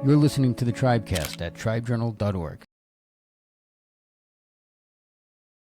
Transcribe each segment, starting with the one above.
You're listening to the Tribecast at tribejournal.org.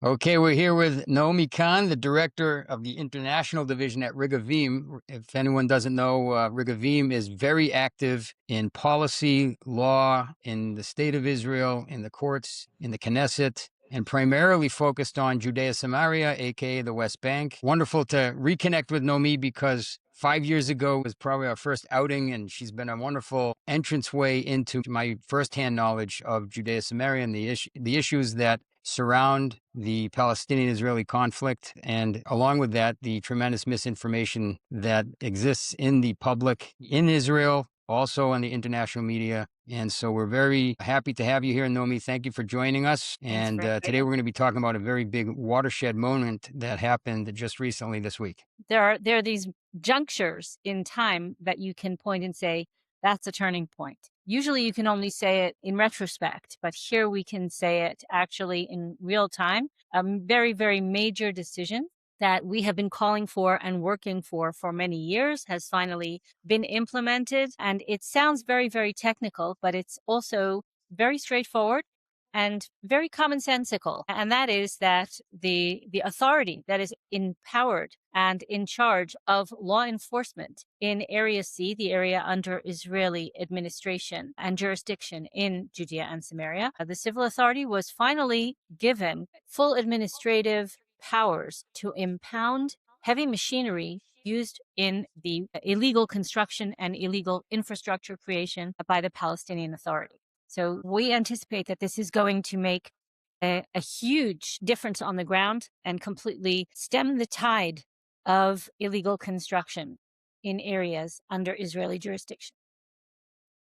Okay, we're here with Naomi Kahn, the director of the international division at Regavim. If anyone doesn't know, Regavim is very active in policy, law, in the state of Israel, in the courts, in the Knesset, and primarily focused on Judea and Samaria, aka the West Bank. Wonderful to reconnect with Naomi because 5 years ago was probably our first outing, and she's been a wonderful entranceway into my firsthand knowledge of Judea and Samaria and the issues that surround the Palestinian-Israeli conflict, and along with that, the tremendous misinformation that exists in the public in Israel, also on the international media. And so we're very happy to have you here, Naomi. Thank you for joining us. And today we're going to be talking about a very big watershed moment that happened just recently this week. There are these junctures in time that you can point and say, that's a turning point. Usually you can only say it in retrospect, but here we can say it actually in real time. A very, very major decision that we have been calling for and working for many years has finally been implemented. And it sounds very, very technical, but it's also very straightforward and very commonsensical. And that is that the authority that is empowered and in charge of law enforcement in Area C, the area under Israeli administration and jurisdiction in Judea and Samaria, the civil authority was finally given full administrative powers to impound heavy machinery used in the illegal construction and illegal infrastructure creation by the Palestinian Authority. So we anticipate that this is going to make a huge difference on the ground and completely stem the tide of illegal construction in areas under Israeli jurisdiction.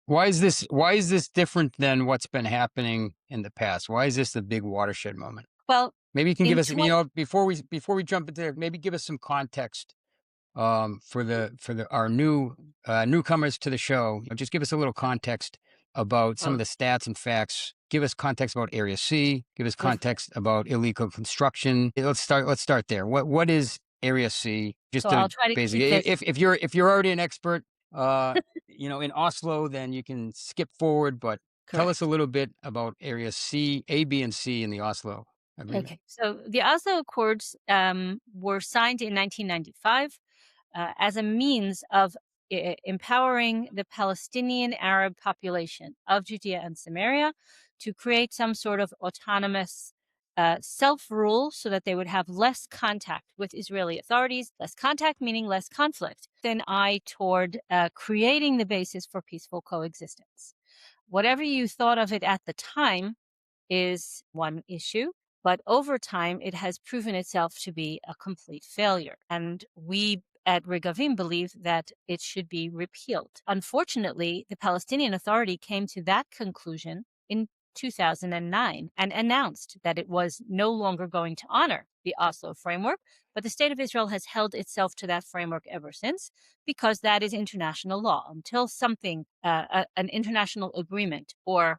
Why is this different than what's been happening in the past? Why is this the big watershed moment? Well, maybe you can give us, before we jump into there, maybe give us some context for our newcomers to the show. Just give us a little context about some of the stats and facts. Give us context about Area C. Give us context about illegal construction. Let's start there. What is Area C? Just so I'll try to basically, if you're already an expert, in Oslo, then you can skip forward. But tell us a little bit about Area C, A, B, and C in the Oslo Agreement. Okay, so the Oslo Accords were signed in 1995 as a means of empowering the Palestinian Arab population of Judea and Samaria to create some sort of autonomous self-rule so that they would have less contact with Israeli authorities, less contact meaning less conflict, with an eye toward creating the basis for peaceful coexistence. Whatever you thought of it at the time is one issue, but over time it has proven itself to be a complete failure. And we at Regavim believe that it should be repealed. Unfortunately, the Palestinian Authority came to that conclusion in 2009 and announced that it was no longer going to honor the Oslo framework, but the State of Israel has held itself to that framework ever since because that is international law. Until something, an international agreement or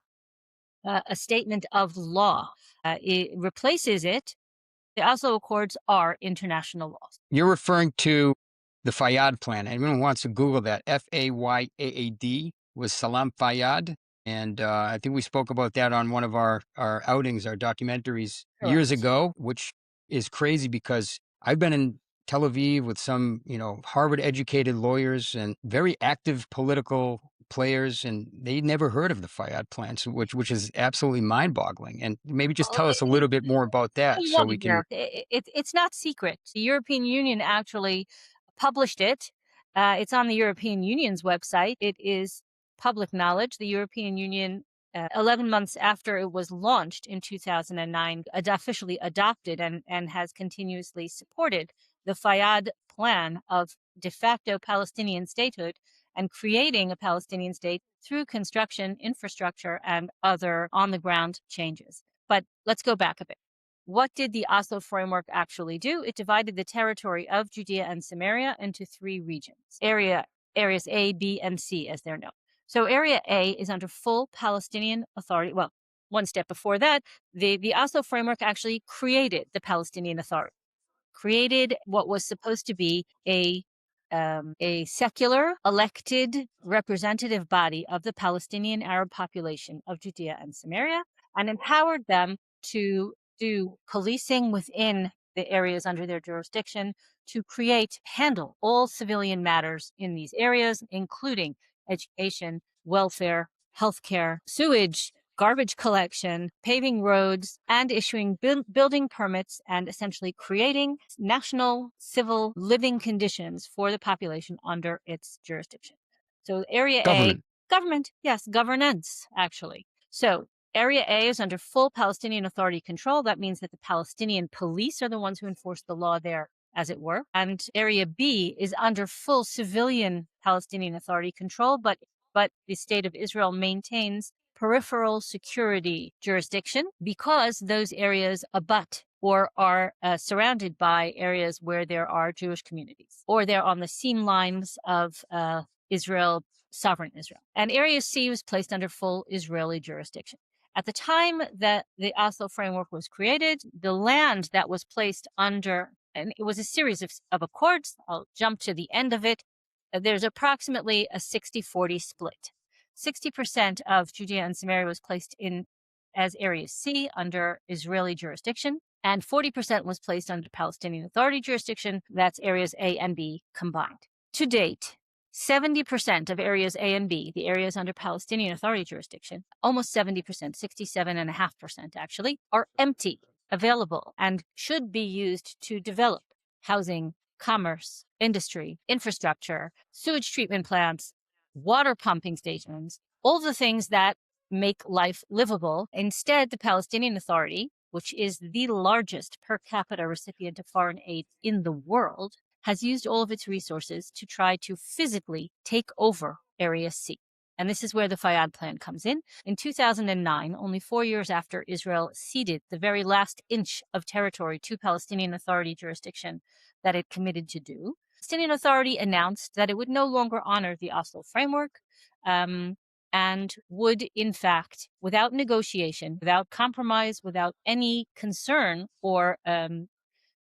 a statement of law it replaces it, the Oslo Accords are international laws. You're referring to the Fayyad plan. Anyone wants to Google that, Fayaad was Salam Fayyad. And I think we spoke about that on one of our outings, our documentaries years ago, which is crazy because I've been in Tel Aviv with some, Harvard-educated lawyers and very active political players, and they never heard of the Fayyad plan, which is absolutely mind-boggling. And maybe just tell us a little bit more about that, so we can. It's not secret. The European Union actually published it. It's on the European Union's website. It is public knowledge. The European Union, 11 months after it was launched in 2009, officially adopted and has continuously supported the Fayyad plan of de facto Palestinian statehood and creating a Palestinian state through construction, infrastructure, and other on-the-ground changes. But let's go back a bit. What did the Oslo framework actually do? It divided the territory of Judea and Samaria into three regions, areas A, B, and C, as they're known. So Area A is under full Palestinian Authority. Well, one step before that, the Oslo framework actually created the Palestinian Authority, created what was supposed to be a a secular elected representative body of the Palestinian Arab population of Judea and Samaria, and empowered them to do policing within the areas under their jurisdiction, to handle all civilian matters in these areas, including education, welfare, healthcare, sewage, garbage collection, paving roads, and issuing building permits, and essentially creating national civil living conditions for the population under its jurisdiction. So Area A, Government. government, yes, governance, actually. So Area A is under full Palestinian Authority control. That means that the Palestinian police are the ones who enforce the law there, as it were. And Area B is under full civilian Palestinian Authority control, but the State of Israel maintains peripheral security jurisdiction because those areas abut or are surrounded by areas where there are Jewish communities, or they're on the seam lines of Israel, sovereign Israel. And Area C was placed under full Israeli jurisdiction. At the time that the Oslo framework was created, the land that was placed under, and it was a series of accords, I'll jump to the end of it, there's approximately a 60-40 split. 60% of Judea and Samaria was placed in as Area C under Israeli jurisdiction, and 40% was placed under Palestinian Authority jurisdiction. That's areas A and B combined. To date, 70% of areas A and B, the areas under Palestinian Authority jurisdiction, almost 70%, 67.5% actually, are empty, available, and should be used to develop housing, commerce, industry, infrastructure, sewage treatment plants, water pumping stations, all the things that make life livable. Instead, the Palestinian Authority, which is the largest per capita recipient of foreign aid in the world, has used all of its resources to try to physically take over Area C. And this is where the Fayyad plan comes in. In 2009, only 4 years after Israel ceded the very last inch of territory to Palestinian Authority jurisdiction that it committed to do, Palestinian Authority announced that it would no longer honor the Oslo framework, and would, in fact, without negotiation, without compromise, without any concern or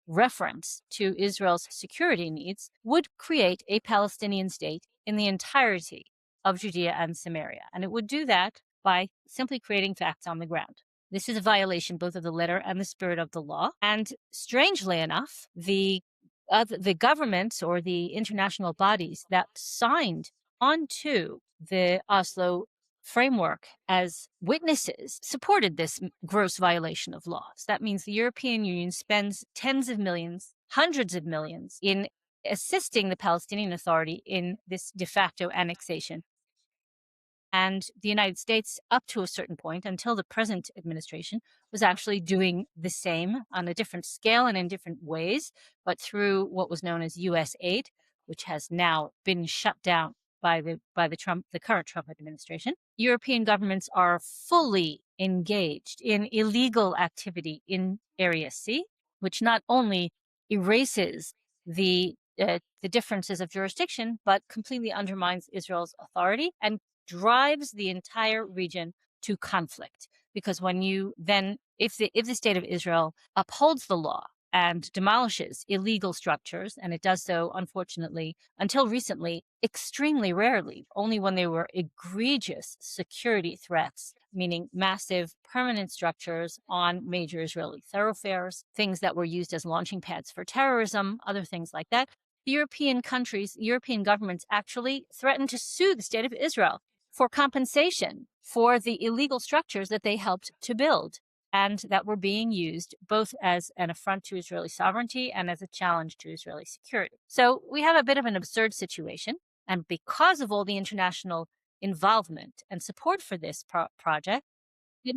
reference to Israel's security needs, would create a Palestinian state in the entirety of Judea and Samaria. And it would do that by simply creating facts on the ground. This is a violation both of the letter and the spirit of the law. And strangely enough, the governments or the international bodies that signed onto the Oslo framework as witnesses supported this gross violation of laws. That means the European Union spends tens of millions, hundreds of millions in assisting the Palestinian Authority in this de facto annexation. And the United States, up to a certain point, until the present administration, was actually doing the same on a different scale and in different ways, but through what was known as U.S. aid, which has now been shut down by the current Trump administration. European governments are fully engaged in illegal activity in Area C, which not only erases the differences of jurisdiction, but completely undermines Israel's authority and drives the entire region to conflict. Because when you then, if the state of Israel upholds the law and demolishes illegal structures, and it does so, unfortunately, until recently, extremely rarely, only when there were egregious security threats, meaning massive permanent structures on major Israeli thoroughfares, things that were used as launching pads for terrorism, other things like that. European governments actually threatened to sue the state of Israel for compensation for the illegal structures that they helped to build and that were being used both as an affront to Israeli sovereignty and as a challenge to Israeli security. So we have a bit of an absurd situation. And because of all the international involvement and support for this project,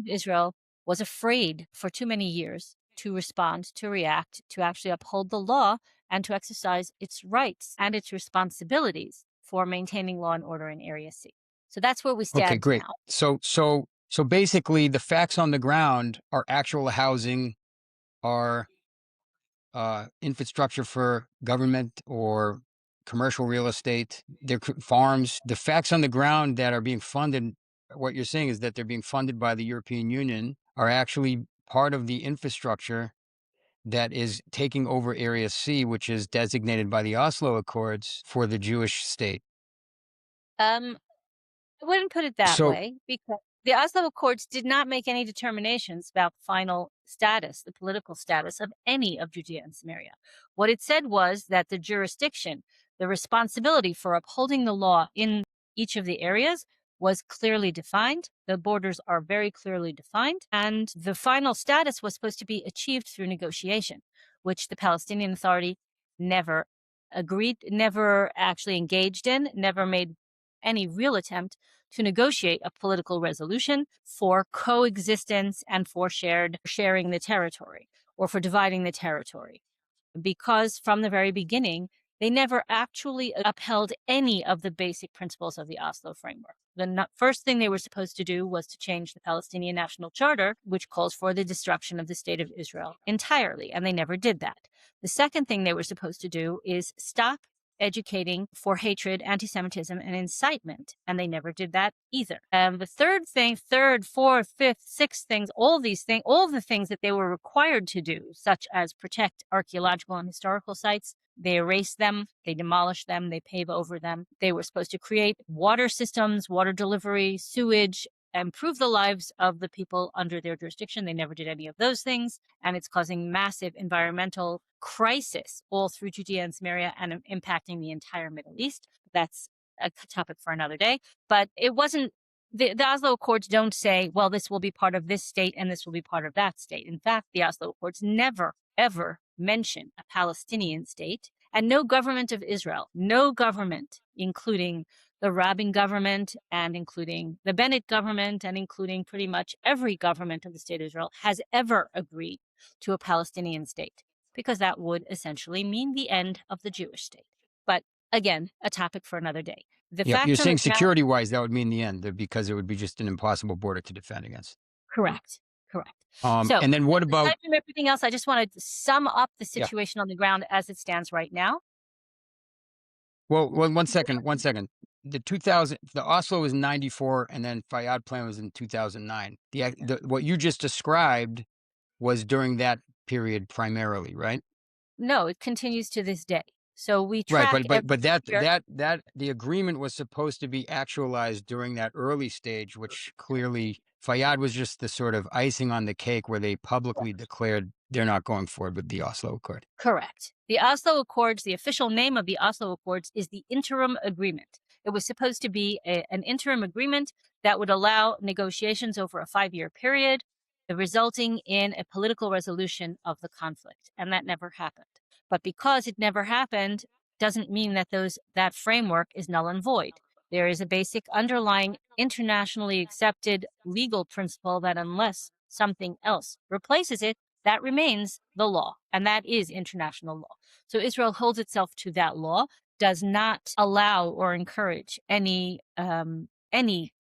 Israel was afraid for too many years to respond, to react, to actually uphold the law and to exercise its rights and its responsibilities for maintaining law and order in Area C. So that's where we Okay, stand great. now. So basically, the facts on the ground are actual housing, are infrastructure for government or commercial real estate, their farms. The facts on the ground that are being funded, what you're saying is that they're being funded by the European Union, are actually part of the infrastructure that is taking over Area C, which is designated by the Oslo Accords for the Jewish state. Um, I wouldn't put it that So, way because the Oslo Accords did not make any determinations about the final status, the political status of any of Judea and Samaria. What it said was that the jurisdiction, the responsibility for upholding the law in each of the areas was clearly defined. The borders are very clearly defined, and the final status was supposed to be achieved through negotiation, which the Palestinian Authority never agreed, never actually engaged in, never made any real attempt to negotiate a political resolution for coexistence and for sharing the territory or for dividing the territory. Because from the very beginning, they never actually upheld any of the basic principles of the Oslo framework. The first thing they were supposed to do was to change the Palestinian National Charter, which calls for the destruction of the state of Israel entirely, and they never did that. The second thing they were supposed to do is stop educating for hatred, anti-Semitism, and incitement, and they never did that either. The third, fourth, fifth, sixth things, all the things that they were required to do, such as protect archaeological and historical sites, they erase them, they demolish them, they pave over them. They were supposed to create water systems, water delivery, sewage, improve the lives of the people under their jurisdiction. They never did any of those things, and it's causing massive environmental crisis all through Judea and Samaria and impacting the entire Middle East. That's a topic for another day. But it wasn't, the Oslo Accords don't say, well, this will be part of this state and this will be part of that state. In fact, the Oslo Accords never, ever mention a Palestinian state, and no government of Israel, no government, including the Rabin government and including the Bennett government and including pretty much every government of the state of Israel, has ever agreed to a Palestinian state, because that would essentially mean the end of the Jewish state. But again, a topic for another day. The yeah, fact you're on the saying ground, security-wise, that would mean the end because it would be just an impossible border to defend against. correct. So, And then what about? aside from everything else, I just want to sum up the Yeah. situation on the ground as it stands right now. Well, 1 second. The Oslo was in 94, and then Fayyad plan was in 2009. What you just described was during that period primarily, right? No, it continues to this day. So we Right, track every but year. that the agreement was supposed to be actualized during that early stage, which clearly Fayyad was just the sort of icing on the cake where they publicly declared they're not going forward with the Oslo Accord. Correct. The Oslo Accords, the official name of the Oslo Accords is the interim agreement. It was supposed to be an interim agreement that would allow negotiations over a 5-year period, resulting in a political resolution of the conflict. And that never happened. But because it never happened, doesn't mean that that framework is null and void. There is a basic underlying internationally accepted legal principle that unless something else replaces it, that remains the law, and that is international law. So Israel holds itself to that law, does not allow or encourage any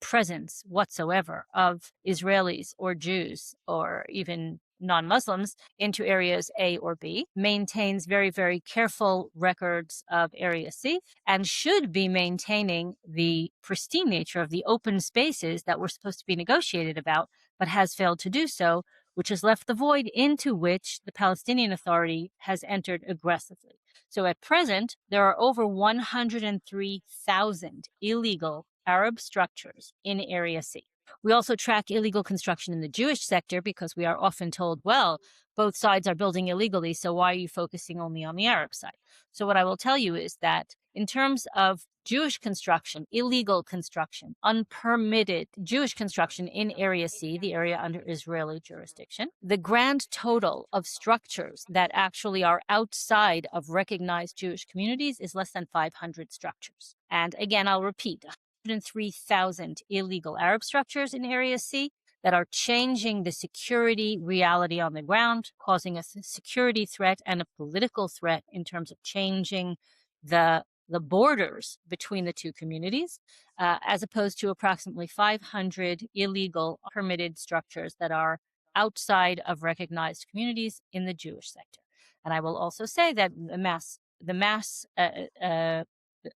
presence whatsoever of Israelis or Jews or even non-Muslims into areas A or B, maintains very, very careful records of Area C, and should be maintaining the pristine nature of the open spaces that were supposed to be negotiated about, but has failed to do so, which has left the void into which the Palestinian Authority has entered aggressively. So at present, there are over 103,000 illegal Arab structures in Area C. We also track illegal construction in the Jewish sector because we are often told, well, both sides are building illegally, so why are you focusing only on the Arab side? So what I will tell you is that in terms of Jewish construction, illegal construction, unpermitted Jewish construction in Area C, the area under Israeli jurisdiction, the grand total of structures that actually are outside of recognized Jewish communities is less than 500 structures. And again, I'll repeat, 103,000 illegal Arab structures in Area C that are changing the security reality on the ground, causing a security threat and a political threat in terms of changing the borders between the two communities, as opposed to approximately 500 illegal permitted structures that are outside of recognized communities in the Jewish sector. And I will also say that the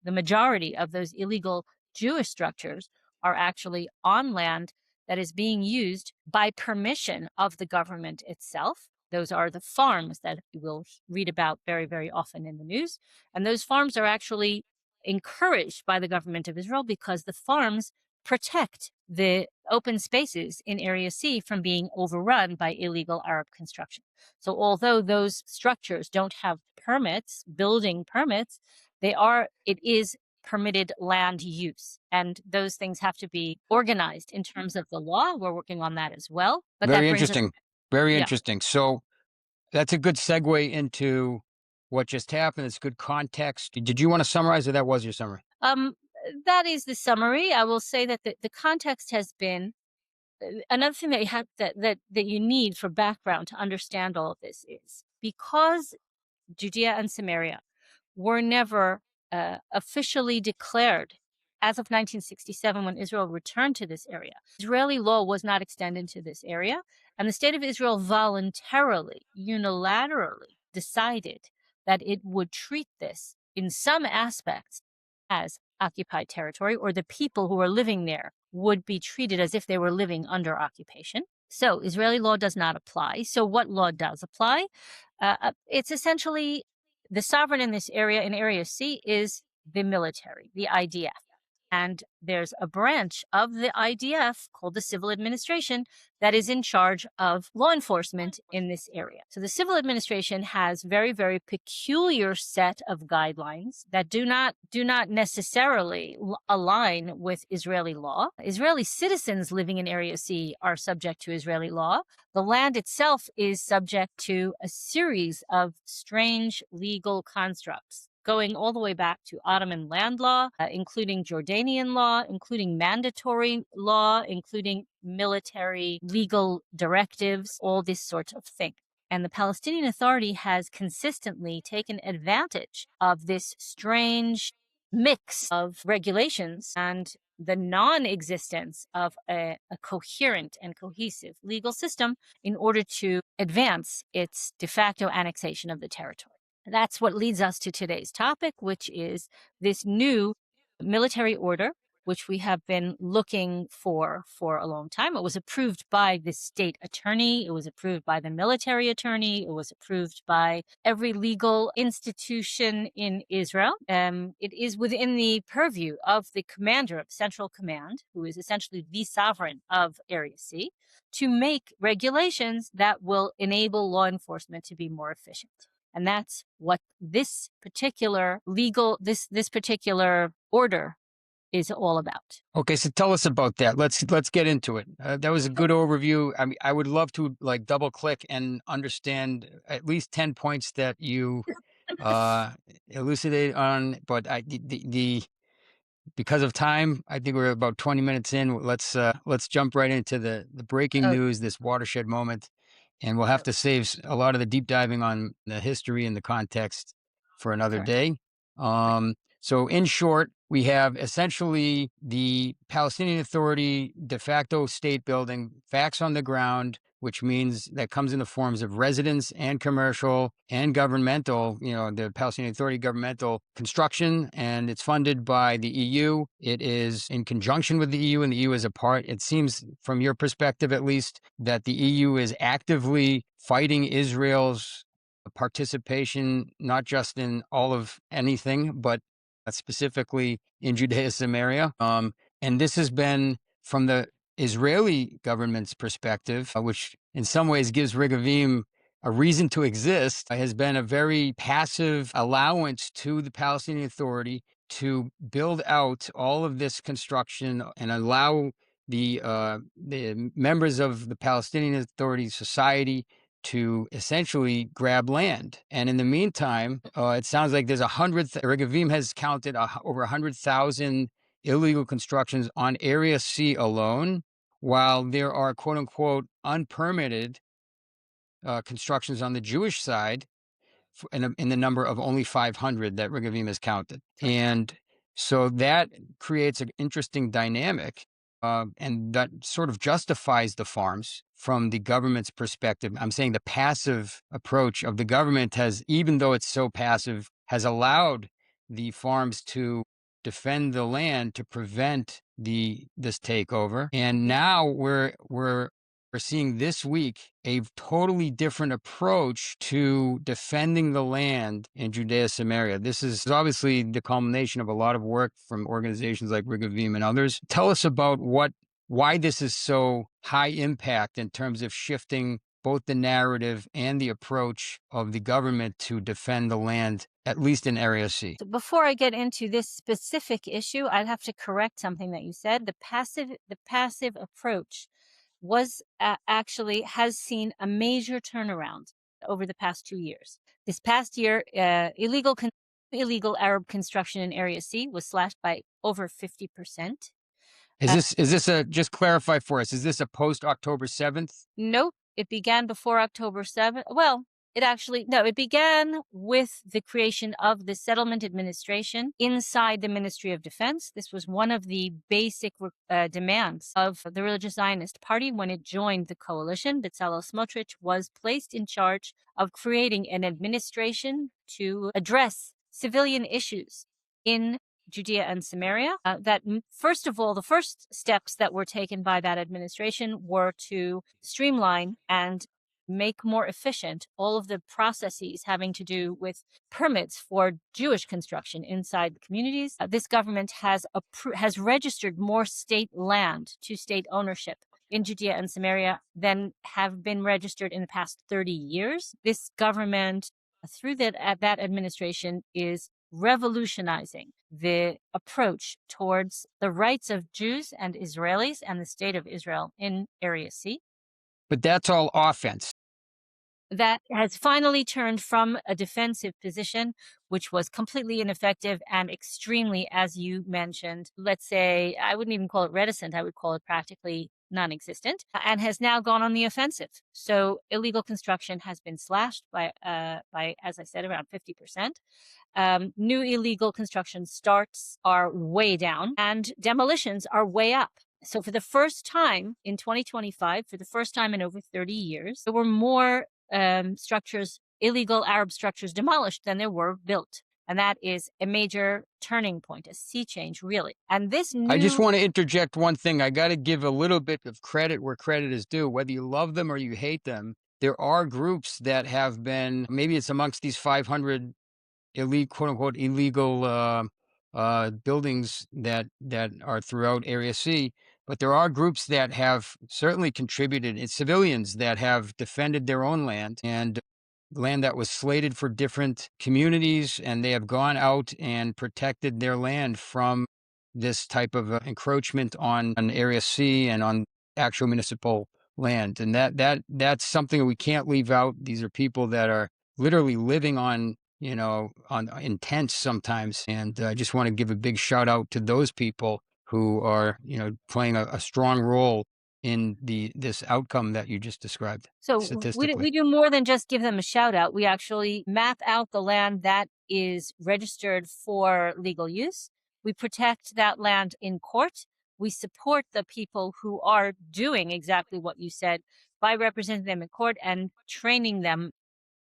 majority of those illegal Jewish structures are actually on land that is being used by permission of the government itself, Those are the farms that you will read about very, very often in the news. And those farms are actually encouraged by the government of Israel because the farms protect the open spaces in Area C from being overrun by illegal Arab construction. So although those structures don't have permits, building permits, it is permitted land use. And those things have to be organized in terms of the law. We're working on that as well. But Very that brings us, interesting. Very yeah. interesting. So that's a good segue into what just happened. It's good context. Did you want to summarize, or that was your summary? That is the summary. I will say that the context has been another thing that you have that you need for background to understand all of this is because Judea and Samaria were never officially declared as of 1967 when Israel returned to this area. Israeli law was not extended to this area, and the state of Israel voluntarily, unilaterally decided that it would treat this in some aspects as occupied territory, or the people who were living there would be treated as if they were living under occupation. So Israeli law does not apply. So what law does apply? It's essentially the sovereign in this area, in Area C, is the military, the IDF. And there's a branch of the IDF called the Civil Administration that is in charge of law enforcement in this area. So the Civil Administration has very, very peculiar set of guidelines that do not necessarily align with Israeli law. Israeli citizens living in Area C are subject to Israeli law. The land itself is subject to a series of strange legal constructs going all the way back to Ottoman land law, including Jordanian law, including mandatory law, including military legal directives, all this sort of thing. And the Palestinian Authority has consistently taken advantage of this strange mix of regulations and the non-existence of a coherent and cohesive legal system in order to advance its de facto annexation of the territory. That's what leads us to today's topic, which is this new military order, which we have been looking for a long time. It was approved by the state attorney. It was approved by the military attorney. It was approved by every legal institution in Israel. It is within the purview of the commander of Central Command, who is essentially the sovereign of Area C, to make regulations that will enable law enforcement to be more efficient. And that's what this particular this particular order is all about. Okay, so tell us about that. Let's get into it. That was a good overview. I mean, I would love to like double click and understand at least 10 points that you elucidate on. But because of time, I think we're about 20 minutes in. Let's jump right into the breaking Oh, news, this watershed moment, and we'll have to save a lot of the deep diving on the history and the context for another correct. day. So in short, we have essentially the Palestinian Authority de facto state building, facts on the ground, which means that comes in the forms of residence and commercial and governmental, the Palestinian Authority governmental construction, and it's funded by the EU. It is in conjunction with the EU, and the EU is a part. It seems, from your perspective at least, that the EU is actively fighting Israel's participation, not just in all of anything, but specifically in Judea and Samaria. And this has been from the Israeli government's perspective, which in some ways gives Regavim a reason to exist, has been a very passive allowance to the Palestinian Authority to build out all of this construction and allow the members of the Palestinian Authority society to essentially grab land. And in the meantime, it sounds like there's Regavim has counted over 100,000 illegal constructions on Area C alone, while there are quote unquote unpermitted constructions on the Jewish side in the number of only 500 that Regavim has counted. And so that creates an interesting dynamic, and that sort of justifies the farms from the government's perspective. I'm saying the passive approach of the government has, even though it's so passive, has allowed the farms to defend the land to prevent this takeover. And now we're We're seeing this week a totally different approach to defending the land in Judea Samaria. This is obviously the culmination of a lot of work from organizations like Regavim and others. Tell us about why this is so high impact in terms of shifting both the narrative and the approach of the government to defend the land, at least in Area C. So before I get into this specific issue, I'd have to correct something that you said. The passive approach was actually has seen a major turnaround over the past 2 years. This past year, illegal Arab construction in Area C was slashed by over 50%. Is this a, just clarify for us, is this a post October 7th? Nope, it began before October 7th. Well, it began with the creation of the Settlement Administration inside the Ministry of Defense. This was one of the basic demands of the Religious Zionist Party when it joined the coalition. Bezalel Smotrich was placed in charge of creating an administration to address civilian issues in Judea and Samaria. First of all, the first steps that were taken by that administration were to streamline and make more efficient all of the processes having to do with permits for Jewish construction inside the communities. This government has registered more state land to state ownership in Judea and Samaria than have been registered in the past 30 years. This government, through that administration, is revolutionizing the approach towards the rights of Jews and Israelis and the state of Israel in Area C. But that's all offense. That has finally turned from a defensive position, which was completely ineffective and extremely, as you mentioned, let's say, I wouldn't even call it reticent, I would call it practically non-existent, and has now gone on the offensive. So illegal construction has been slashed by, as I said, around 50%. New illegal construction starts are way down and demolitions are way up. So for the first time in 2025, for the first time in over 30 years, there were more illegal Arab structures demolished than there were built. And that is a major turning point, a sea change, really. And I just want to interject one thing. I got to give a little bit of credit where credit is due. Whether you love them or you hate them, there are groups that have been, maybe it's amongst these 500 quote unquote illegal buildings that are throughout Area C, but there are groups that have certainly contributed. It's civilians that have defended their own land and land that was slated for different communities, and they have gone out and protected their land from this type of encroachment on Area C and on actual municipal land. And that's something that we can't leave out. These are people that are literally living on in tents sometimes. And I just want to give a big shout out to those people who are, playing a strong role in this outcome that you just described. So statistically, we do more than just give them a shout out. We actually map out the land that is registered for legal use. We protect that land in court. We support the people who are doing exactly what you said by representing them in court and training them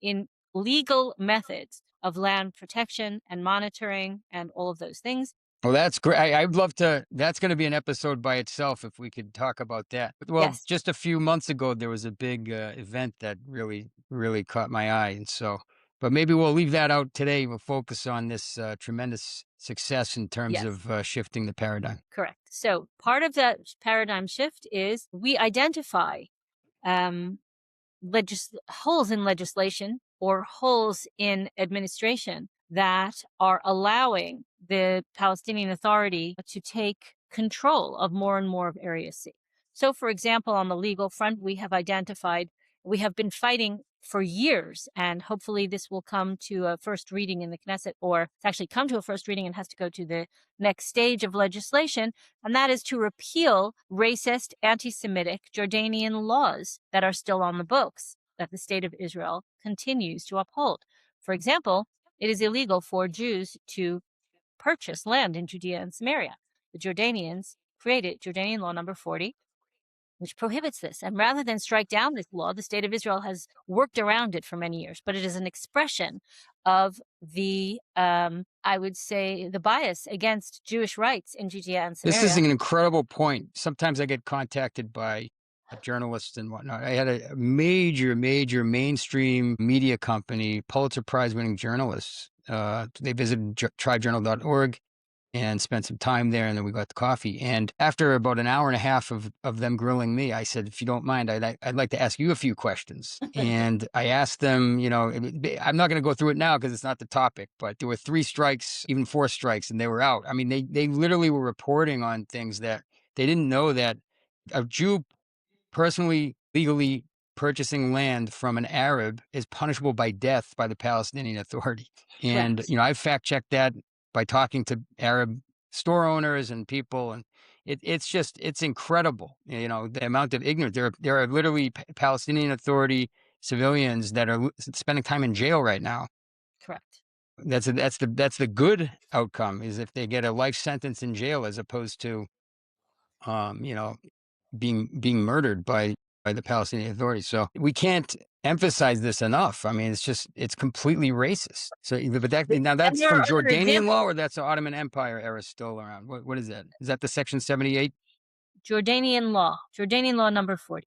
in legal methods of land protection and monitoring and all of those things. Well, that's great. I'd love to. That's going to be an episode by itself if we could talk about that. Well, Yes. Just a few months ago, there was a big event that really, really caught my eye. And so, but maybe we'll leave that out today. We'll focus on this tremendous success in terms Yes. of shifting the paradigm. Correct. So part of that paradigm shift is we identify holes in legislation or holes in administration that are allowing the Palestinian Authority to take control of more and more of Area C. So, for example, on the legal front, we have been fighting for years, and hopefully this will come to a first reading in the Knesset, or it's actually come to a first reading and has to go to the next stage of legislation, and that is to repeal racist, anti-Semitic Jordanian laws that are still on the books that the state of Israel continues to uphold. For example, it is illegal for Jews to purchase land in Judea and Samaria. The Jordanians created Jordanian law number 40, which prohibits this. And rather than strike down this law, the state of Israel has worked around it for many years. But it is an expression of the, I would say, the bias against Jewish rights in Judea and Samaria. This is an incredible point. Sometimes I get contacted by journalists and whatnot. I had a major mainstream media company, Pulitzer Prize winning journalists. They visited tribejournal.org and spent some time there, and then we got the coffee. And after about an hour and a half of them grilling me, I said, if you don't mind, I'd like to ask you a few questions. And I asked them, I'm not going to go through it now because it's not the topic, but there were 3 strikes, even 4 strikes, and they were out. I mean, they literally were reporting on things that they didn't know, that a Jew personally, legally purchasing land from an Arab is punishable by death by the Palestinian Authority. And, Correct. I've fact checked that by talking to Arab store owners and people. And it's incredible, the amount of ignorance. There are literally Palestinian Authority civilians that are spending time in jail right now. Correct. That's the good outcome, is if they get a life sentence in jail as opposed to, being murdered by the Palestinian Authority. So we can't emphasize this enough. I mean, it's completely racist. So, but now And that's there from are other Jordanian examples. law, or that's the Ottoman Empire era still around? What is that? Is that the Section 78? Jordanian law number 40.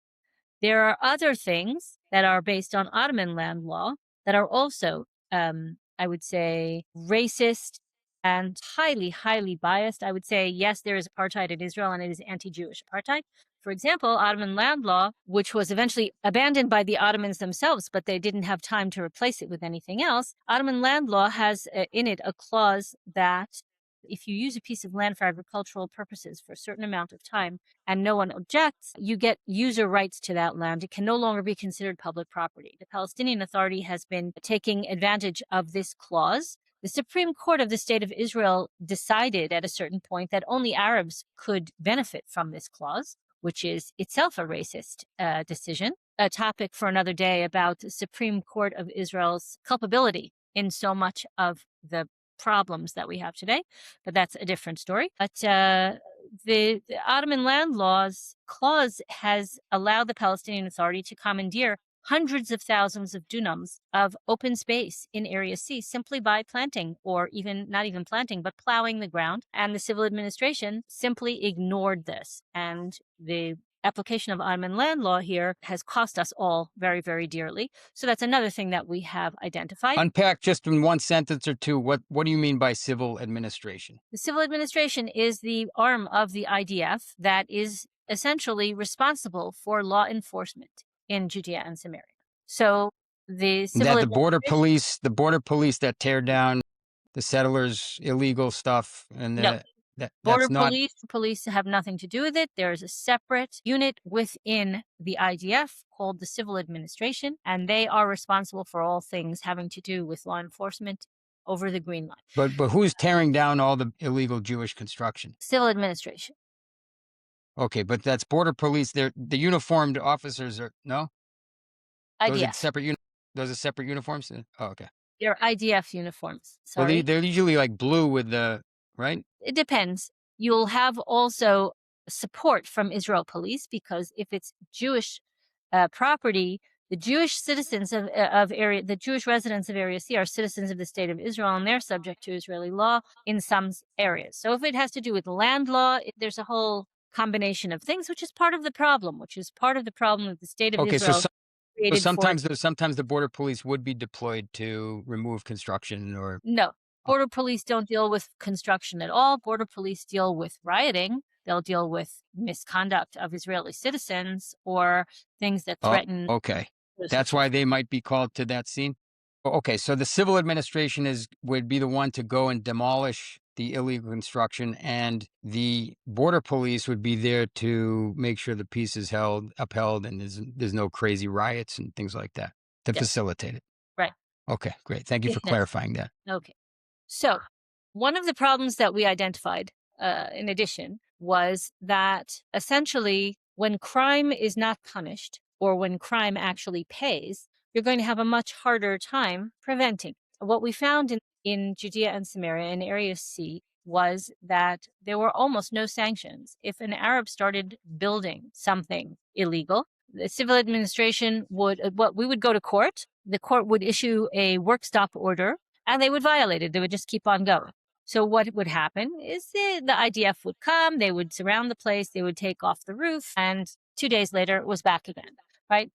There are other things that are based on Ottoman land law that are also, I would say, racist and highly biased. I would say, yes, there is apartheid in Israel, and it is anti-Jewish apartheid. For example, Ottoman land law, which was eventually abandoned by the Ottomans themselves, but they didn't have time to replace it with anything else. Ottoman land law has in it a clause that if you use a piece of land for agricultural purposes for a certain amount of time and no one objects, you get user rights to that land. It can no longer be considered public property. The Palestinian Authority has been taking advantage of this clause. The Supreme Court of the State of Israel decided at a certain point that only Arabs could benefit from this clause, which is itself a racist decision. A topic for another day about the Supreme Court of Israel's culpability in so much of the problems that we have today, but that's a different story. But the Ottoman land laws clause has allowed the Palestinian Authority to commandeer hundreds of thousands of dunams of open space in Area C simply by planting, or even not even planting, but plowing the ground. And the civil administration simply ignored this. And the application of Ottoman land law here has cost us all very dearly. So that's another thing that we have identified. Unpack just in one sentence or two. What do you mean by civil administration? The civil administration is the arm of the IDF that is essentially responsible for law enforcement in Judea and Samaria. So the civil The border police that tear down the settlers' illegal stuff, and No. that's not. Police have nothing to do with it. There's a separate unit within the IDF called the Civil Administration, and they are responsible for all things having to do with law enforcement over the Green Line. But who's tearing down all the illegal Jewish construction? Civil Administration. Okay, but that's border police. The uniformed officers are no. Those are IDF. separate. Those are separate uniforms. Oh, okay. They're IDF uniforms. Sorry. Well, they're usually like blue with the right. It depends. You'll have also support from Israel police, because if it's Jewish property, the Jewish citizens of area, the Jewish residents of Area C are citizens of the state of Israel, and they're subject to Israeli law in some areas. So if it has to do with land law, there's a whole combination of things, which is part of the problem, that the state of Israel created. So sometimes the border police would be deployed to remove construction or. No. Border police don't deal with construction at all. Border police deal with rioting. They'll deal with misconduct of Israeli citizens or things that threaten. Okay. That's why they might be called to that scene. Okay. So the civil administration would be the one to go and demolish the illegal construction, and the border police would be there to make sure the peace is upheld, and there's no crazy riots and things like that to facilitate it. Right. Okay, great. Thank you for clarifying that. Okay. So one of the problems that we identified, in addition, was that essentially when crime is not punished, or when crime actually pays, you're going to have a much harder time preventing. What we found in Judea and Samaria in Area C was that there were almost no sanctions. If an Arab started building something illegal, the civil administration would go to court. The court would issue a work stop order, and they would violate it. They would just keep on going. So what would happen is the IDF would come, they would surround the place, they would take off the roof, and 2 days later, it was back again, right?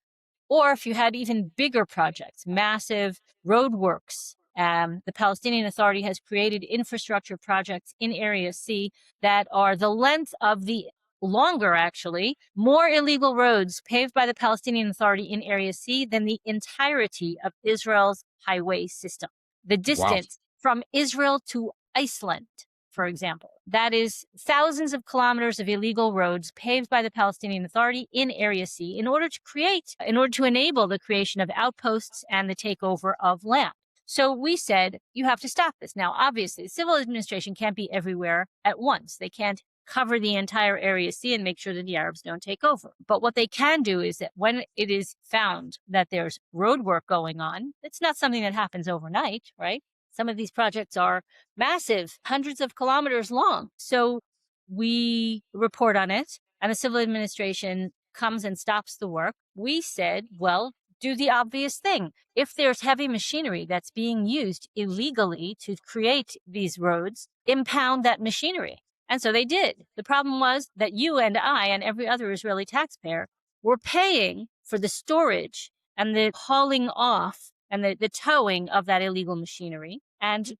Or if you had even bigger projects, massive roadworks, the Palestinian Authority has created infrastructure projects in Area C that are the length of the longer, actually, more illegal roads paved by the Palestinian Authority in Area C than the entirety of Israel's highway system. The Wow. distance from Israel to Iceland, for example, that is thousands of kilometers of illegal roads paved by the Palestinian Authority in Area C in order to enable the creation of outposts and the takeover of land. So we said, you have to stop this. Now, obviously, the civil administration can't be everywhere at once. They can't cover the entire Area C and make sure that the Arabs don't take over. But what they can do is that when it is found that there's road work going on, it's not something that happens overnight, right? Some of these projects are massive, hundreds of kilometers long. So we report on it, and the civil administration comes and stops the work. We said, well, do the obvious thing. If there's heavy machinery that's being used illegally to create these roads, impound that machinery. And so they did. The problem was that you and I and every other Israeli taxpayer were paying for the storage and the hauling off and the towing of that illegal machinery. And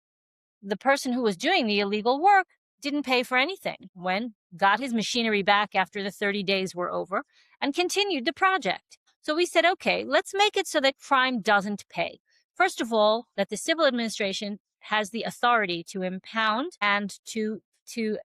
the person who was doing the illegal work didn't pay for anything, got his machinery back after the 30 days were over and continued the project. So we said, okay, let's make it so that crime doesn't pay. First of all, that the civil administration has the authority to impound and to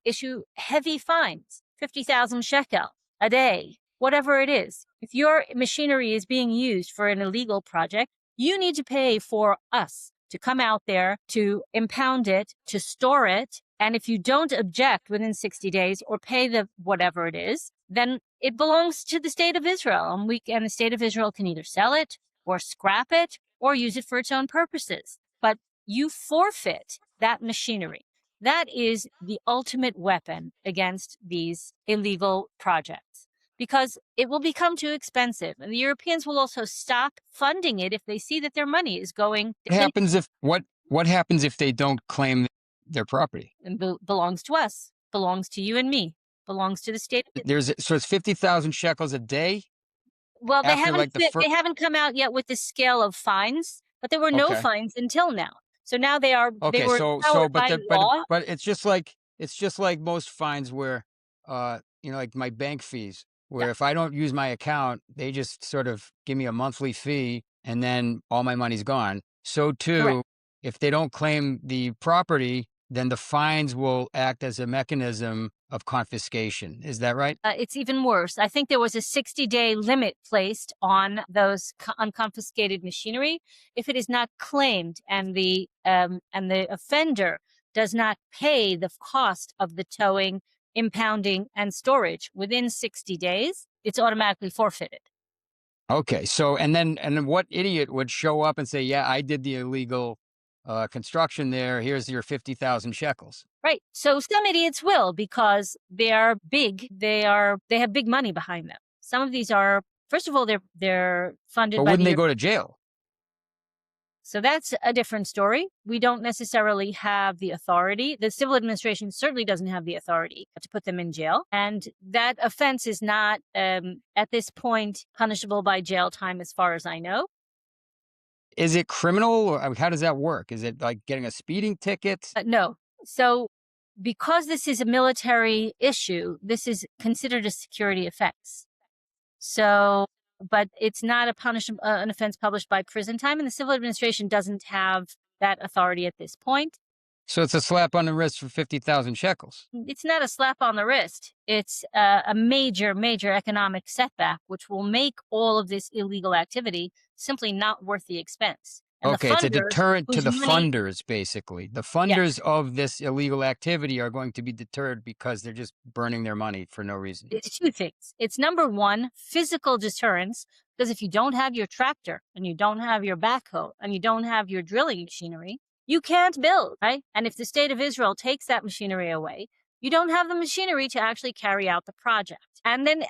issue heavy fines, 50,000 shekel a day, whatever it is. If your machinery is being used for an illegal project, you need to pay for us to come out there, to impound it, to store it. And if you don't object within 60 days or pay the whatever it is, then it belongs to the state of Israel. And the state of Israel can either sell it or scrap it or use it for its own purposes. But you forfeit that machinery. That is the ultimate weapon against these illegal projects, because it will become too expensive. And the Europeans will also stop funding it if they see that their money is going. What happens if they don't claim their property? And belongs to us, belongs to you and me, belongs to the state. So it's 50,000 shekels a day. Well, they after, haven't like, they haven't come out yet with the scale of fines, but there were no Okay. fines until now. So now they were but empowered by law. it's just like most fines where like my bank fees, where Yeah. if I don't use my account, they just sort of give me a monthly fee and then all my money's gone. So too, Correct. if they don't claim the property, then the fines will act as a mechanism of confiscation. Is that right? It's even worse. I think there was a 60-day limit placed on those unconfiscated machinery if it is not claimed and the offender does not pay the cost of the towing, impounding, and storage within 60 days. It's automatically forfeited. Okay. So and then what idiot would show up and say, "Yeah, I did the illegal construction there. Here's your 50,000 shekels." Right. So some idiots will, because they are big. They have big money behind them. Some of these are, first of all, they're funded But by wouldn't the they go to jail? So that's a different story. We don't necessarily have the authority. The civil administration certainly doesn't have the authority to put them in jail. And that offense is not, at this point, punishable by jail time, as far as I know. Is it criminal, or how does that work? Is it like getting a speeding ticket? No. So because this is a military issue, this is considered a security offense. So, but it's not an offense published by prison time, and the civil administration doesn't have that authority at this point. So it's a slap on the wrist for 50,000 shekels. It's not a slap on the wrist. It's a major, major economic setback, which will make all of this illegal activity simply not worth the expense. And Okay, it's a deterrent to the money, funders, basically. The yes, funders of this illegal activity are going to be deterred because they're just burning their money for no reason. it's two things. It's number one, physical deterrence, because if you don't have your tractor and you don't have your backhoe and you don't have your drilling machinery, you can't build, right? And if the state of Israel takes that machinery away, you don't have the machinery to actually carry out the project. And then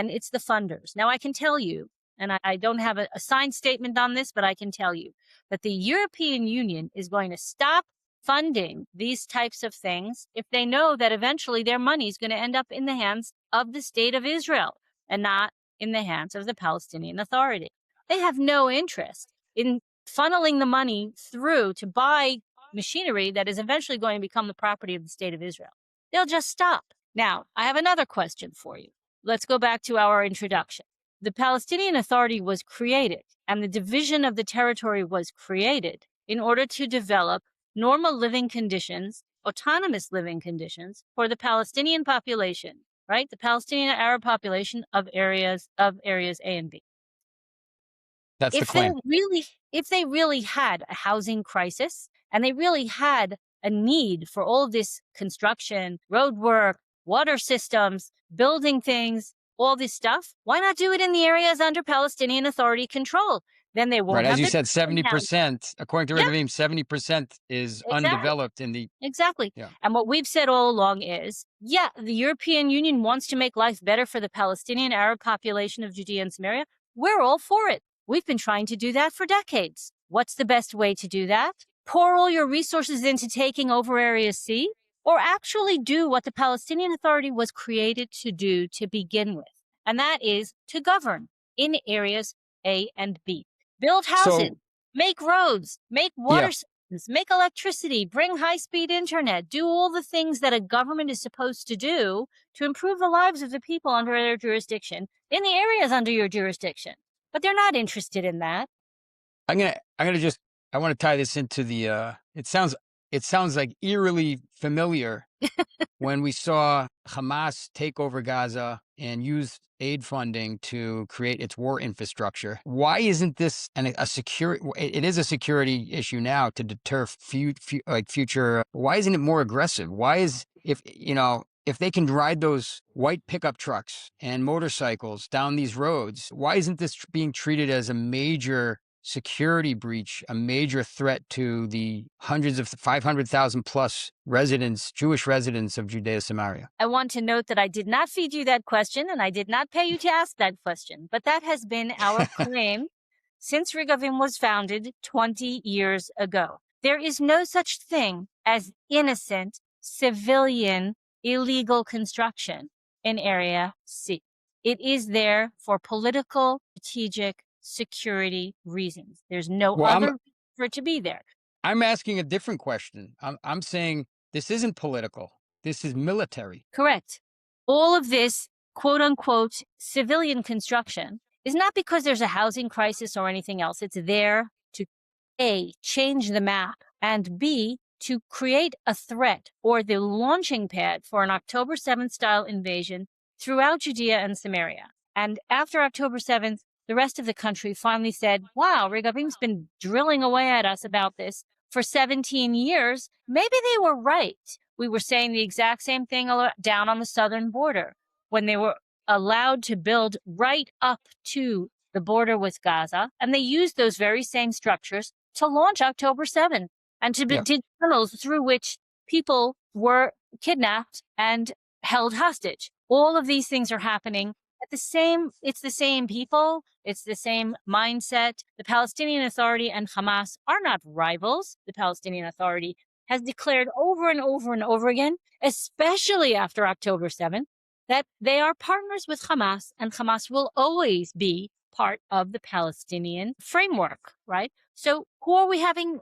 it's the funders. Now I can tell you, and I don't have a signed statement on this, but I can tell you that the European Union is going to stop funding these types of things if they know that eventually their money is going to end up in the hands of the state of Israel. and not in the hands of the Palestinian Authority. They have no interest in funneling the money through to buy machinery that is eventually going to become the property of the state of Israel. They'll just stop. Now, I have another question for you. Let's go back to our introduction. The Palestinian Authority was created, and the division of the territory was created in order to develop normal living conditions, autonomous living conditions for the Palestinian population, right? The Palestinian Arab population of areas A and B. That's the If they claim. really had a housing crisis and they really had a need for all of this construction, road work, water systems, building things, all this stuff, why not do it in the areas under Palestinian Authority control? Then they Right. won't As have you the said, now. 70%, according to Yeah, Regavim, 70% is exactly. undeveloped in the, Exactly. yeah. And what we've said all along is, yeah, the European Union wants to make life better for the Palestinian Arab population of Judea and Samaria. We're all for it. We've been trying to do that for decades. What's the best way to do that? Pour all your resources into taking over Area C, or actually do what the Palestinian Authority was created to do to begin with, and that is to govern in areas A and B. Build houses, So, make roads, make water yeah. systems, make electricity, bring high-speed internet, do all the things that a government is supposed to do to improve the lives of the people under their jurisdiction in the areas under your jurisdiction. But they're not interested in that. I want to tie this into the, it sounds like eerily familiar when we saw Hamas take over Gaza and use aid funding to create its war infrastructure. Why isn't this a security? It is a security issue now to deter future. Why isn't it more aggressive? Why is if they can ride those white pickup trucks and motorcycles down these roads, why isn't this being treated as a major security breach, a major threat to the hundreds of 500,000 plus residents, Jewish residents of Judea Samaria? I want to note that I did not feed you that question and I did not pay you to ask that question, but that has been our claim since Regavim was founded 20 years ago. There is no such thing as innocent, civilian, illegal construction in Area C. It is there for political, strategic, security reasons. There's no Well, other reason for it to be there. I'm asking a different question. I'm saying this isn't political. This is military. Correct. All of this quote unquote civilian construction is not because there's a housing crisis or anything else. It's there to A, change the map, and B, to create a threat or the launching pad for an October 7th style invasion throughout Judea and Samaria. And after October 7th, the rest of the country finally said, wow, Regavim's been drilling away at us about this for 17 years. Maybe they were right. We were saying the exact same thing down on the southern border when they were allowed to build right up to the border with Gaza. And they used those very same structures to launch October 7th and to Yeah. dig tunnels through which people were kidnapped and held hostage. All of these things are happening at it's the same people, it's the same mindset. The Palestinian Authority and Hamas are not rivals. The Palestinian Authority has declared over and over and over again, especially after October 7th, that they are partners with Hamas and Hamas will always be part of the Palestinian framework, right? So who are we having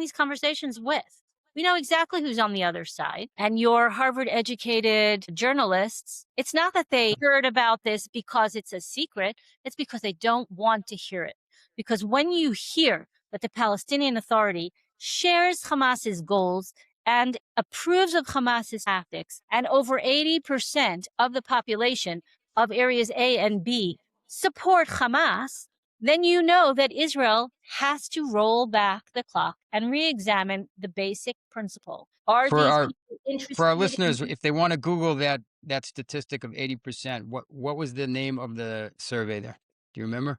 these conversations with? We know exactly who's on the other side. And your Harvard educated journalists, it's not that they heard about this because it's a secret. It's because they don't want to hear it. Because when you hear that the Palestinian Authority shares Hamas's goals and approves of Hamas's tactics, and over 80% of the population of areas A and B support Hamas, then you know that Israel has to roll back the clock and re-examine the basic principle. Are For these our people for our interested listeners, in? if they want to Google that statistic of 80%, what was the name of the survey there? Do you remember?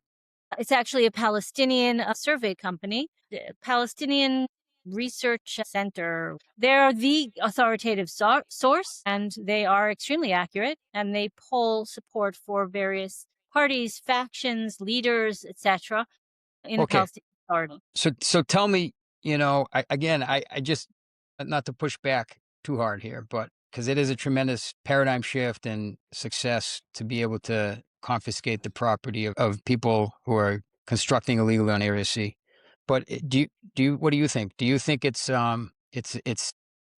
It's actually a Palestinian survey company, the Palestinian Research Center. They're the authoritative source, and they are extremely accurate, and they poll support for various parties, factions, leaders, etc. in the Okay. Palestinian Authority. So tell me, I just, not to push back too hard here, but because it is a tremendous paradigm shift and success to be able to confiscate the property of people who are constructing illegally on Area C. But what do you think? Do you think it's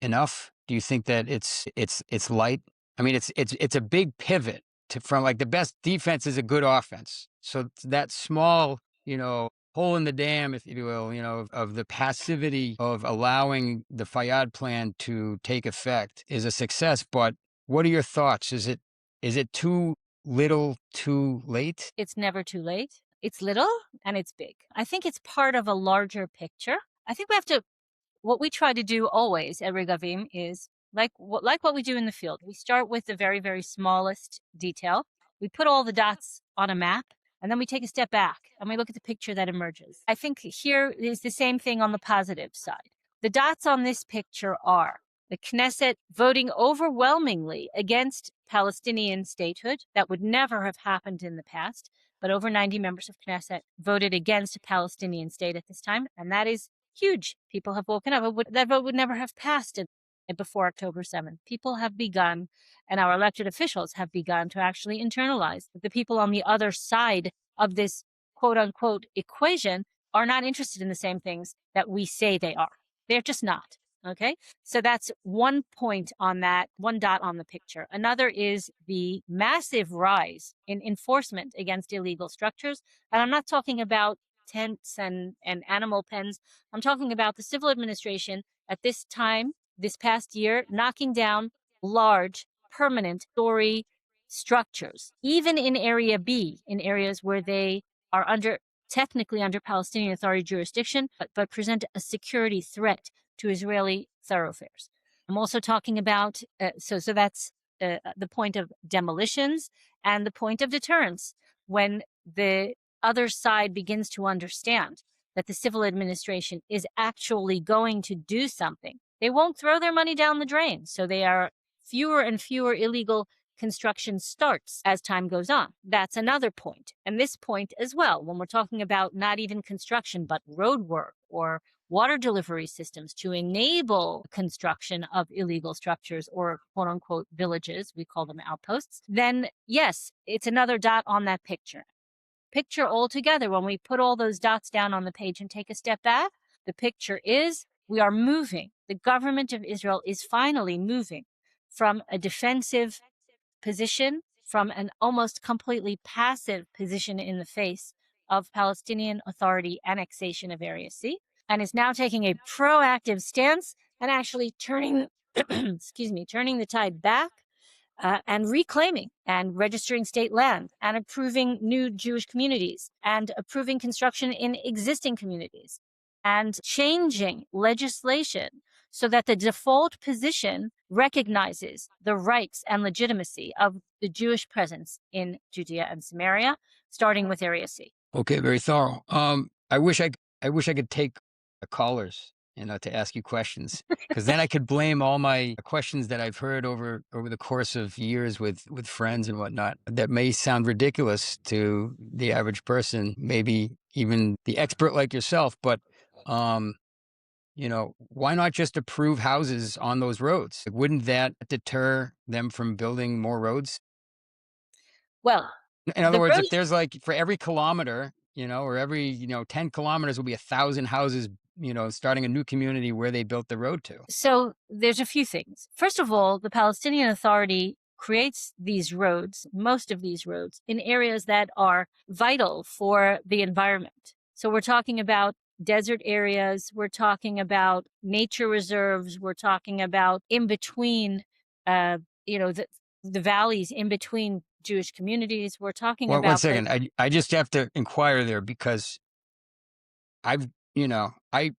enough? Do you think that it's light? I mean, it's a big pivot from like the best defense is a good offense. So that small, hole in the dam, if you will, of the passivity of allowing the Fayyad plan to take effect is a success. But what are your thoughts? Is it too little, too late? It's never too late. It's little and it's big. I think it's part of a larger picture. I think what we try to do always at Regavim is like what we do in the field. We start with the very, very smallest detail. We put all the dots on a map, and then we take a step back and we look at the picture that emerges. I think here is the same thing on the positive side. The dots on this picture are the Knesset voting overwhelmingly against Palestinian statehood. That would never have happened in the past, but over 90 members of Knesset voted against a Palestinian state at this time, and that is huge. People have woken up. That vote would never have passed before October 7th. People have begun, and our elected officials have begun to actually internalize that the people on the other side of this quote unquote equation are not interested in the same things that we say they are. They're just not. Okay. So that's one point on that, one dot on the picture. Another is the massive rise in enforcement against illegal structures. And I'm not talking about tents and animal pens. I'm talking about the civil administration at this time, this past year, knocking down large, permanent story structures, even in Area B, in areas where they are technically under Palestinian Authority jurisdiction, but present a security threat to Israeli thoroughfares. I'm also talking about, so that's the point of demolitions and the point of deterrence. When the other side begins to understand that the civil administration is actually going to do something, they won't throw their money down the drain. So they are fewer and fewer illegal construction starts as time goes on. That's another point. And this point as well, when we're talking about not even construction, but road work or water delivery systems to enable construction of illegal structures or quote unquote villages, we call them outposts, then yes, it's another dot on that picture. Picture altogether, when we put all those dots down on the page and take a step back, the picture is we are moving. The government of Israel is finally moving from a defensive position, from an almost completely passive position in the face of Palestinian Authority annexation of Area C, and is now taking a proactive stance and actually turning the tide back and reclaiming and registering state land and approving new Jewish communities and approving construction in existing communities and changing legislation so that the default position recognizes the rights and legitimacy of the Jewish presence in Judea and Samaria, starting with Area C. Okay, very thorough. I wish I could take callers, to ask you questions, because then I could blame all my questions that I've heard over the course of years with friends and whatnot that may sound ridiculous to the average person, maybe even the expert like yourself. But why not just approve houses on those roads? Like, wouldn't that deter them from building more roads? Well, In other the words, if roads. there's like for every kilometer, or every 10 kilometers will be 1,000 houses, starting a new community where they built the road to. So there's a few things. First of all, the Palestinian Authority creates these roads, most of these roads, in areas that are vital for the environment. So we're talking about desert areas, we're talking about nature reserves, we're talking about in between, the valleys in between Jewish communities. We're talking Well, one about second. I just have to inquire there because I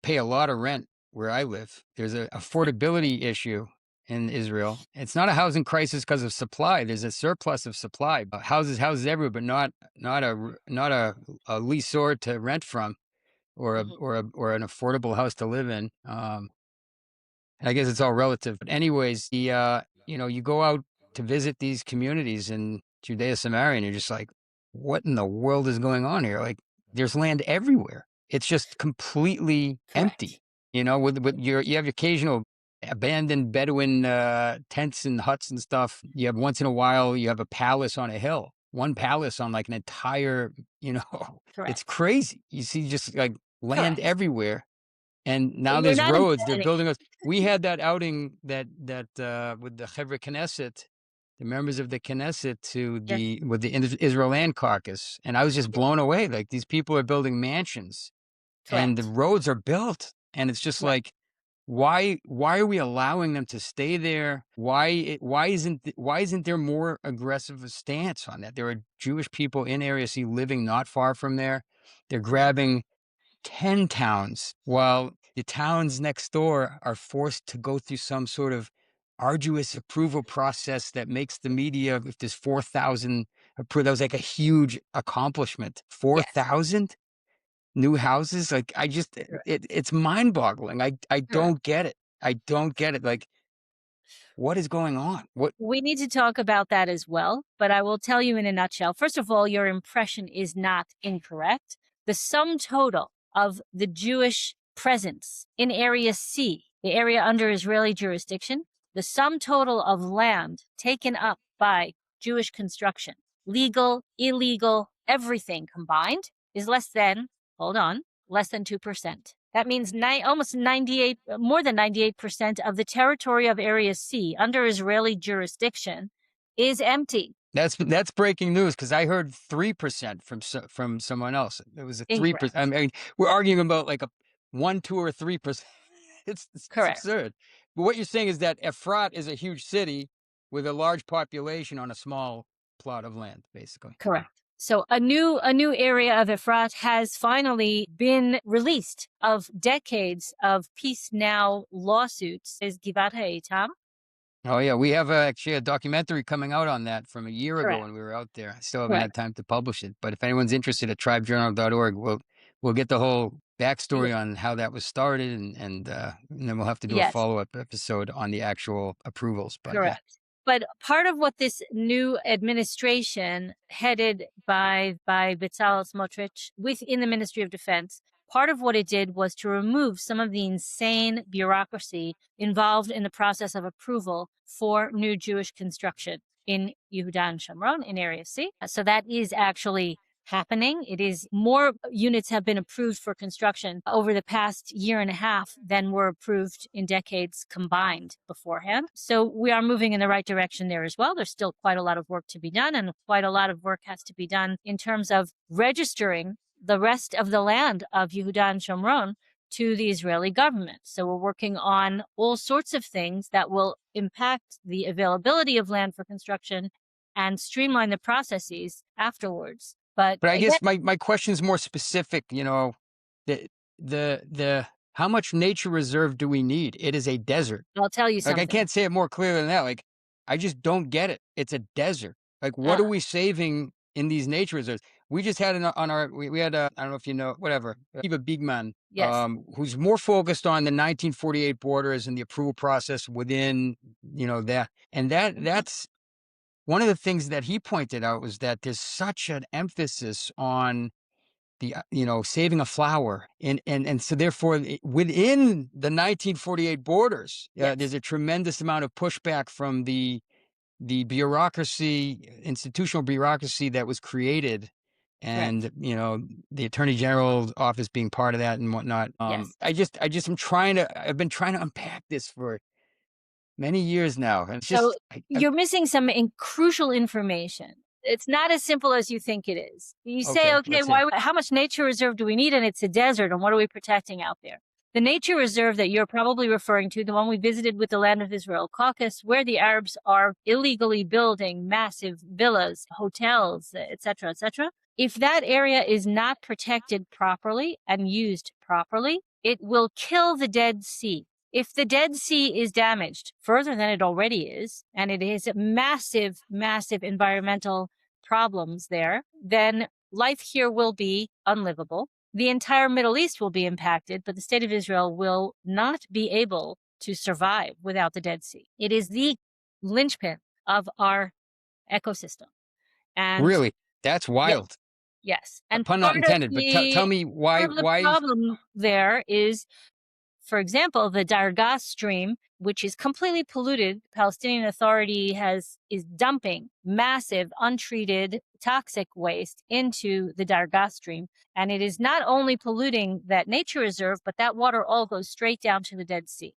pay a lot of rent where I live. There's an affordability issue in Israel. It's not a housing crisis because of supply. There's a surplus of supply. Houses everywhere, but not a leaseor to rent from, or an affordable house to live in. I guess it's all relative. But anyways, you go out to visit these communities in Judea Samaria, and you're just like, what in the world is going on here? Like, there's land everywhere. It's just completely empty. You have your occasional abandoned Bedouin tents and huts and stuff. You have once in a while, you have a palace on a hill. one palace on like an entire, you know, it's Correct. crazy. You see just like land Correct. everywhere. And now You're there's not roads. They're imagining. building us. We had that outing with the Chevra Knesset, the members of the Knesset to Yes. the with the Israel Land Caucus, and I was just Yes. blown away. Like these people are building mansions, and the Correct. roads are built, and it's just Correct. like, why are we allowing them to stay there? Why isn't there more aggressive a stance on that? There are Jewish people in Area C living not far from there. They're grabbing 10 towns, while the towns next door are forced to go through some sort of arduous approval process that makes the media, if there's 4,000 approved, that was like a huge accomplishment. Yes. 4,000 new houses? Like, Correct. it's mind boggling. I Correct. don't get it. I don't get it. Like, what is going on? What? We need to talk about that as well, but I will tell you in a nutshell. First of all, your impression is not incorrect. The sum total of the Jewish presence in Area C, the area under Israeli jurisdiction, the sum total of land taken up by Jewish construction, legal, illegal, everything combined, is less than, hold on, less than 2%. That means almost 98, more than 98% of the territory of Area C under Israeli jurisdiction is empty. That's breaking news, because I heard 3% from someone else. It was a Incorrect. 3%. I mean, we're arguing about like a 1, 2, or 3%. It's Correct. absurd. But what you're saying is that Efrat is a huge city with a large population on a small plot of land, basically. Correct. So a new area of Efrat has finally been released of decades of Peace Now lawsuits. Is Givat Ha'itam? Oh yeah, we have actually a documentary coming out on that from a year ago Correct. when we were out there. I still haven't had Correct. time to publish it, but if anyone's interested at tribejournal.org, we'll get the whole Ye- backstory on how that was started, and then we'll have to do a Yes. follow-up episode on the actual approvals. But yeah. Correct. But part of what this new administration, headed by Bezalel Smotrich within the Ministry of Defense, part of what it did was to remove some of the insane bureaucracy involved in the process of approval for new Jewish construction in Yehuda and Shomron in Area C. So that is actually happening. It is more units have been approved for construction over the past year and a half than were approved in decades combined beforehand. So we are moving in the right direction there as well. There's still quite a lot of work to be done, and quite a lot of work has to be done in terms of registering the rest of the land of Yehuda and Shomron to the Israeli government. So we're working on all sorts of things that will impact the availability of land for construction and streamline the processes afterwards. But But I again, guess my question is more specific, the how much nature reserve do we need? It is a desert. I'll tell you Like, I something. can't say it more clearly than that. Like, I just don't get it. It's a desert. Like, what are Uh, we saving in these nature reserves? We just had we had I don't know if you know, whatever, Eva Bigman, yes, who's more focused on the 1948 borders and the approval process within, that. And that's one of the things that he pointed out, was that there's such an emphasis on saving a flower, and so therefore within the 1948 borders, yes, there's a tremendous amount of pushback from the bureaucracy, institutional bureaucracy that was created, correct. and the Attorney General's office being part of that and whatnot. Yes. I've been trying to unpack this for many years now, and it's So just you're missing some crucial information. It's not as simple as you think it is. You say, okay. okay, Let's hear. how much nature reserve do we need? And it's a desert. And what are we protecting out there? The nature reserve that you're probably referring to, the one we visited with the Land of Israel caucus, where the Arabs are illegally building massive villas, hotels, etc., etc. If that area is not protected properly and used properly, it will kill the Dead Sea. If the Dead Sea is damaged further than it already is, and it is massive, massive environmental problems there, then life here will be unlivable. The entire Middle East will be impacted, but the state of Israel will not be able to survive without the Dead Sea. It is the linchpin of our ecosystem. And Really, that's yes, wild. yes. And Pun not intended. But tell me part why. of the Why? problem there is, for example, the Dargas stream which is completely polluted. The Palestinian Authority is dumping massive, untreated, toxic waste into the Dargah stream. And it is not only polluting that nature reserve, but that water all goes straight down to the Dead Sea.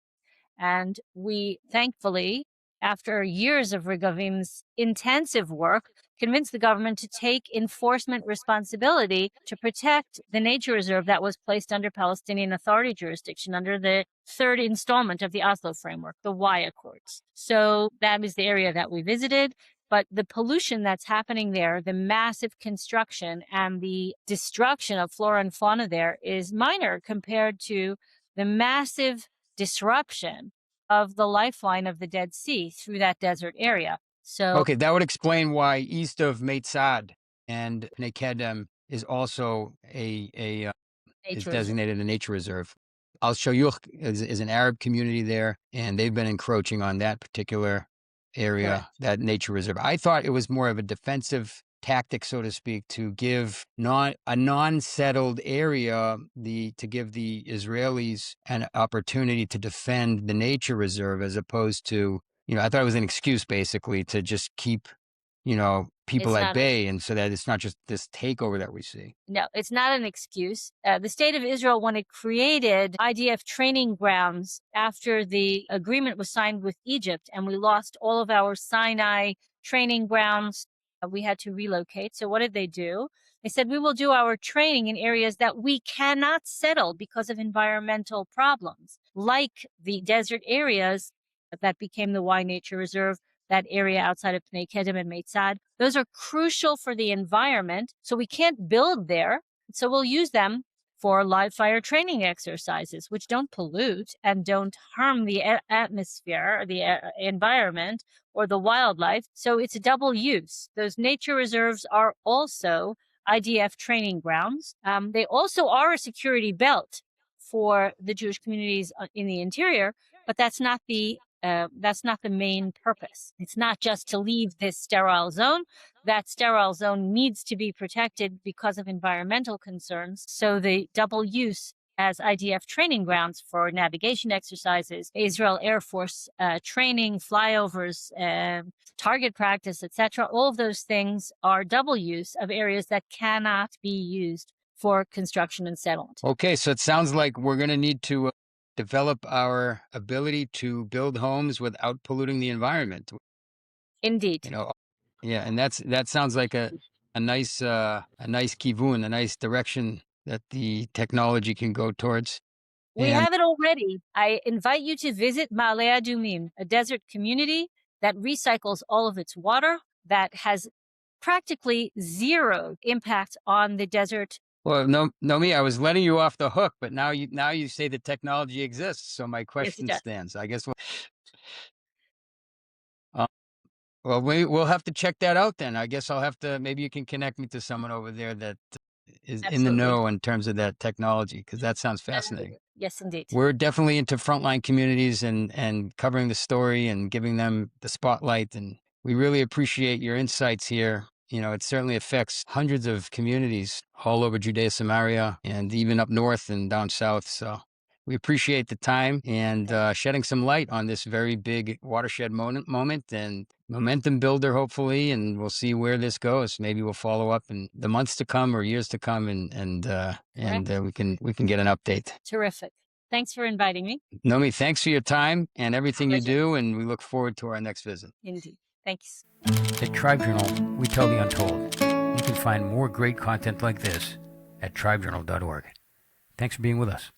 And we, thankfully, after years of Regavim's intensive work, convinced the government to take enforcement responsibility to protect the nature reserve that was placed under Palestinian Authority jurisdiction under the third installment of the Oslo framework, the Y Accords. So that is the area that we visited. But the pollution that's happening there, the massive construction and the destruction of flora and fauna there is minor compared to the massive disruption of the lifeline of the Dead Sea through that desert area. So okay, that would explain why east of Meitzad and Nekedem is also is designated a nature reserve. Al Shayukh is an Arab community there, and they've been encroaching on that particular area, correct. that nature reserve. I thought it was more of a defensive tactic, so to speak, to give a non-settled area to give the Israelis an opportunity to defend the nature reserve, as opposed to, I thought it was an excuse basically to just keep, people It's at not bay, and so that it's not just this takeover that we see. No, it's not an excuse. The state of Israel, when it created IDF training grounds after the agreement was signed with Egypt, and we lost all of our Sinai training grounds, we had to relocate. So what did they do? They said, we will do our training in areas that we cannot settle because of environmental problems, like the desert areas that became the Y Nature Reserve, that area outside of Pnei Kedem and Meitzad. Those are crucial for the environment, so we can't build there. So we'll use them for live fire training exercises, which don't pollute and don't harm the atmosphere or the environment or the wildlife. So it's a double use. Those nature reserves are also IDF training grounds. They also are a security belt for the Jewish communities in the interior, but that's not the main purpose. It's not just to leave this sterile zone. That sterile zone needs to be protected because of environmental concerns. So the double use as IDF training grounds for navigation exercises, Israel Air Force training, flyovers, target practice, etc. All of those things are double use of areas that cannot be used for construction and settlement. Okay, so it sounds like we're going to need to develop our ability to build homes without polluting the environment. Indeed. Yeah, and that sounds like a nice kivun, a nice direction that the technology can go towards. We And have it already. I invite you to visit Ma'ale Adumim, a desert community that recycles all of its water, that has practically zero impact on the desert. well, no, Naomi, I was letting you off the hook, but now you say the technology exists, so my Yes, it question does. stands. I guess we'll have to check that out then. I guess I'll have to, maybe you can connect me to someone over there that is in the Absolutely. know in terms of that technology, because that sounds fascinating. Yes, indeed. We're definitely into frontline communities and covering the story and giving them the spotlight. And we really appreciate your insights here. It certainly affects hundreds of communities all over Judea, Samaria, and even up north and down south. So we appreciate the time and shedding some light on this very big watershed moment and momentum builder, hopefully. And we'll see where this goes. Maybe we'll follow up in the months to come or years to come, and we can get an update. Terrific. Thanks for inviting me. Naomi, thanks for your time and everything you Pleasure. do, and we look forward to our next visit. Indeed. Thanks. At TribeJournal, we tell the untold. You can find more great content like this at tribejournal.org. Thanks for being with us.